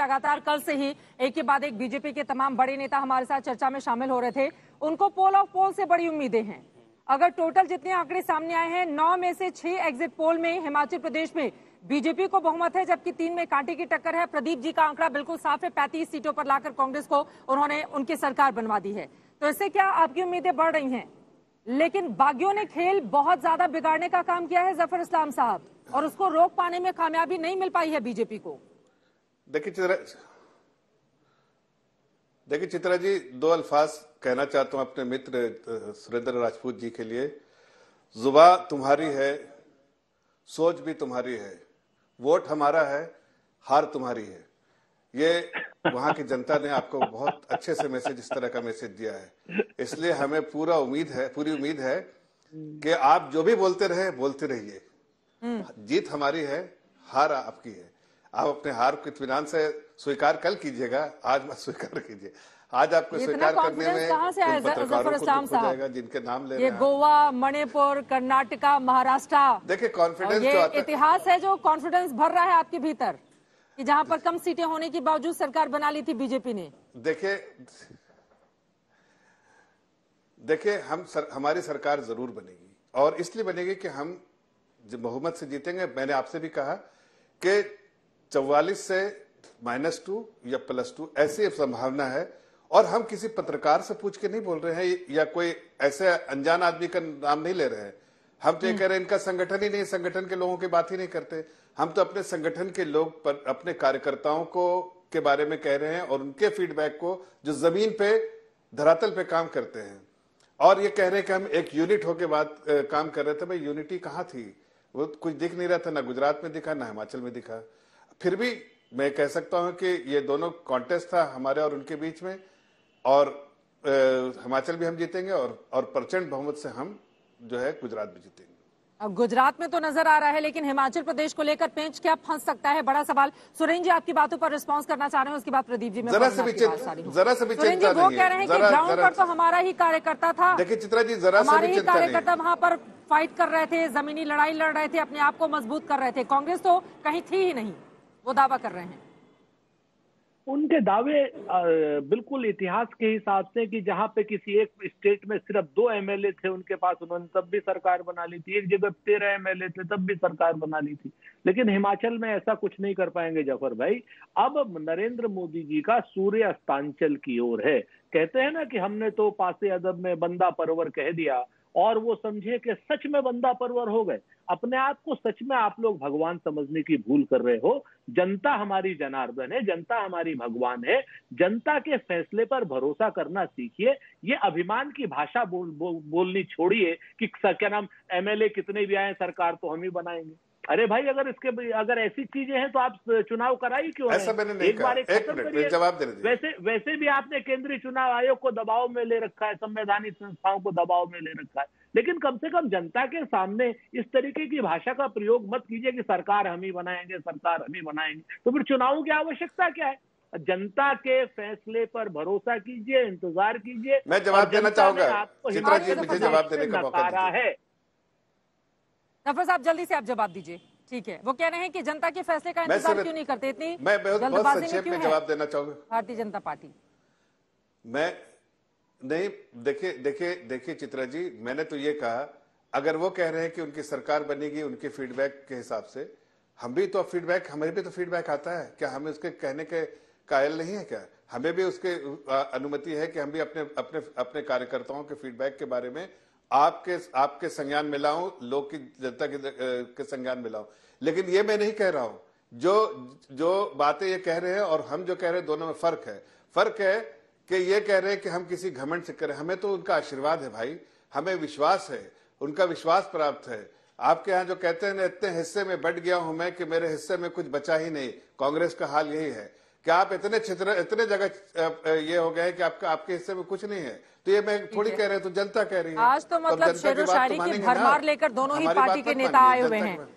लगातार कल से ही एक के बाद एक बीजेपी के तमाम बड़े नेता हमारे साथ चर्चा में शामिल हो रहे थे। उनको पोल ऑफ पोल से बड़ी उम्मीदें हैं। अगर टोटल जितने आंकड़े सामने आए हैं, 9 में से 6 एग्जिट पोल में हिमाचल प्रदेश में बीजेपी को बहुमत है, जबकि 3 में कांटे की टक्कर है। प्रदीप जी का आंकड़ा बिल्कुल साफ है, 35 सीटों पर लाकर कांग्रेस को उन्होंने उनकी सरकार बनवा दी है। तो इससे क्या आपकी उम्मीदें बढ़ रही हैं? लेकिन बागियों ने खेल बहुत ज्यादा बिगाड़ने का काम किया है जफर इस्लाम साहब, और उसको रोक पाने में कामयाबी नहीं मिल पाई है बीजेपी को। देखिए चित्रा जी, 2 अल्फाज कहना चाहता हूं अपने मित्र सुरेंद्र राजपूत जी के लिए। जुबा तुम्हारी है, सोच भी तुम्हारी है, वोट हमारा है, हार तुम्हारी है। ये वहां की जनता ने आपको बहुत अच्छे से मैसेज, इस तरह का मैसेज दिया है। इसलिए हमें पूरी उम्मीद है कि आप जो भी बोलते रहिए। जीत हमारी है, हार आपकी है। आप अपने हार को इत्मीनान से स्वीकार कल कीजिएगा, आज मत स्वीकार कीजिए। आज आपको स्वीकार करने में कहां से आया जफर इस्लाम साहब, जिनके नाम ले ये गोवा, मणिपुर, कर्नाटका, महाराष्ट्र, देखिए कॉन्फिडेंस ये इतिहास है जो कॉन्फिडेंस भर रहा है आपके भीतर कि जहां पर कम सीटें होने के बावजूद सरकार बना ली थी बीजेपी ने। देखिए हमारी सरकार जरूर बनेगी, और इसलिए बनेगी कि हम बहुमत से जीतेंगे। मैंने आपसे भी कहा कि 44 से -2 या +2 ऐसी संभावना है, और हम किसी पत्रकार से पूछ के नहीं बोल रहे हैं या कोई ऐसे अनजान आदमी का नाम नहीं ले रहे हैं। हम तो ये कह रहे हैं इनका संगठन ही नहीं, संगठन के लोगों की बात ही नहीं करते। हम तो अपने संगठन के लोग पर, अपने कार्यकर्ताओं को के बारे में कह रहे हैं, और उनके फीडबैक को जो जमीन पे धरातल पे काम करते हैं। और ये कह रहे हैं कि हम एक यूनिट होके काम कर रहे थे। भाई यूनिटी कहाँ थी? वो कुछ दिख नहीं रहा था, ना गुजरात में दिखा, ना हिमाचल में दिखा। फिर भी मैं कह सकता हूं कि ये दोनों कॉन्टेस्ट था हमारे और उनके बीच में, और हिमाचल भी हम जीतेंगे, और प्रचंड बहुमत से हम जो है गुजरात भी जीतेंगे। अब गुजरात में तो नजर आ रहा है, लेकिन हिमाचल प्रदेश को लेकर पेंच क्या फंस सकता है, बड़ा सवाल। सुरेंद्र जी आपकी बातों पर रिस्पांस करना चाह रहे हैं, उसके बाद प्रदीप जी में जरा से भी चिंता सुरेंद्र जी वो कह रहे हैं कि ग्राउंड पर तो हमारा ही कार्यकर्ता था। देखिए चित्रा जी, जरा हमारे ही कार्यकर्ता वहां पर फाइट कर रहे थे, जमीनी लड़ाई लड़ रहे थे, अपने आप को मजबूत कर रहे थे। कांग्रेस तो कहीं थी ही नहीं, वो दावा कर रहे हैं। उनके दावे बिल्कुल इतिहास के हिसाब से कि जहां पे किसी एक स्टेट में सिर्फ 2 एमएलए थे उनके पास, उन्होंने तब भी सरकार बना ली थी। एक जगह 13 एमएलए थे, तब भी सरकार बना ली थी। लेकिन हिमाचल में ऐसा कुछ नहीं कर पाएंगे जफर भाई। अब नरेंद्र मोदी जी का सूर्य अस्तांचल की ओर है। कहते हैं ना कि हमने तो पासे अदब में बंदा परवर कह दिया, और वो समझे कि सच में बंदा परवर हो गए। अपने आप को सच में आप लोग भगवान समझने की भूल कर रहे हो। जनता हमारी जनार्दन है, जनता हमारी भगवान है। जनता के फैसले पर भरोसा करना सीखिए। ये अभिमान की भाषा बोलनी छोड़िए कि क्या नाम एमएलए कितने भी आए सरकार तो हम ही बनाएंगे। अरे भाई, अगर ऐसी चीजें हैं तो आप चुनाव कराइए क्यों? ऐसा मैंने नहीं कहा। एक मिनट जवाब दे दीजिए। वैसे भी आपने केंद्रीय चुनाव आयोग को दबाव में ले रखा है, संवैधानिक संस्थाओं को दबाव में ले रखा है। लेकिन कम से कम जनता के सामने इस तरीके की भाषा का प्रयोग मत कीजिए कि सरकार हम ही बनाएंगे, सरकार हम ही बनाएंगे। तो फिर चुनावों की आवश्यकता क्या है? जनता के फैसले पर भरोसा कीजिए, इंतजार कीजिए। मैं जवाब देना चाहूंगा चित्रा जी, मुझे जवाब देने का मौका दीजिए। जफर साहब जल्दी से आप जवाब दीजिए। ठीक है, वो कह रहे हैं कि जनता के फैसले का इंतजार क्यों नहीं करते? इतनी मैं बहुत संक्षेप में जवाब देना चाहूंगा। भारतीय जनता पार्टी मैं नहीं, देखिए चित्रा जी, मैंने तो ये कहा, अगर वो कह रहे हैं कि उनकी सरकार बनेगी उनके फीडबैक के हिसाब से, हमें भी तो फीडबैक आता है क्या? हमें उसके कहने के कायल नहीं है क्या? हमें भी उसके अनुमति है कि हम भी अपने कार्यकर्ताओं के फीडबैक के बारे में आपके संज्ञान में लाऊं, लोग की जनता के संज्ञान में लाऊं। लेकिन ये मैं नहीं कह रहा हूं। जो बातें ये कह रहे हैं और हम जो कह रहे हैं, दोनों में फर्क है कि ये कह रहे हैं कि हम किसी घमंड से करें। हमें तो उनका आशीर्वाद है भाई, हमें विश्वास है, उनका विश्वास प्राप्त है। आपके यहाँ जो कहते हैं ना, इतने हिस्से में बट गया हूं मैं कि मेरे हिस्से में कुछ बचा ही नहीं। कांग्रेस का हाल यही है कि आप इतने जगह ये हो गए कि आपके हिस्से में कुछ नहीं है। तो ये मैं थोड़ी कह रहे, तो जनता कह रही है। आज तो मतलब शेरो शायरी की भरमार लेकर दोनों ही पार्टी के नेता आए हुए हैं।